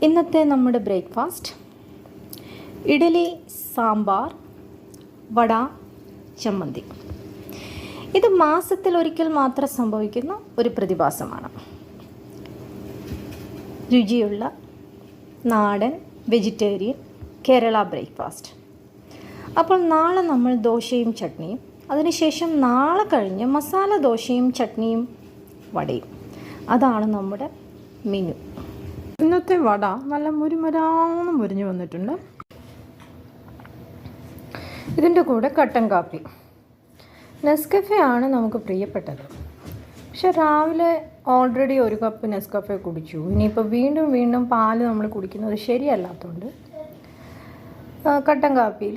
ഇന്നത്തെ നമ്മുടെ ബ്രേക്ക്ഫാസ്റ്റ് ഇഡലി, സാമ്പാർ, വട, ചമ്മന്തി. ഇത് മാസത്തിൽ ഒരിക്കൽ മാത്രം സംഭവിക്കുന്ന ഒരു പ്രതിഭാസമാണ്. രുചിയുള്ള നാടൻ വെജിറ്റേറിയൻ കേരള ബ്രേക്ക്ഫാസ്റ്റ്. അപ്പോൾ നാളെ നമ്മൾ ദോശയും ചട്നിയും, അതിനുശേഷം നാളെ കഴിഞ്ഞ് മസാല ദോശയും ചട്നിയും വടയും. അതാണ് നമ്മുടെ മെനു. ഇന്നത്തെ വട നല്ല മുരിമുരാന്ന് മുരിഞ്ഞു വന്നിട്ടുണ്ട്. ഇതിൻ്റെ കൂടെ കട്ടൻ കാപ്പി. നെസ്കഫെ ആണ് നമുക്ക് പ്രിയപ്പെട്ടത്. പക്ഷെ രാവിലെ ഓൾറെഡി 1 കപ്പ് നെസ്കഫെ കുടിച്ചു. ഇനിയിപ്പോൾ വീണ്ടും പാല് നമ്മൾ കുടിക്കുന്നത് ശരിയല്ലാത്തതുകൊണ്ട് കട്ടൻ കാപ്പിയിൽ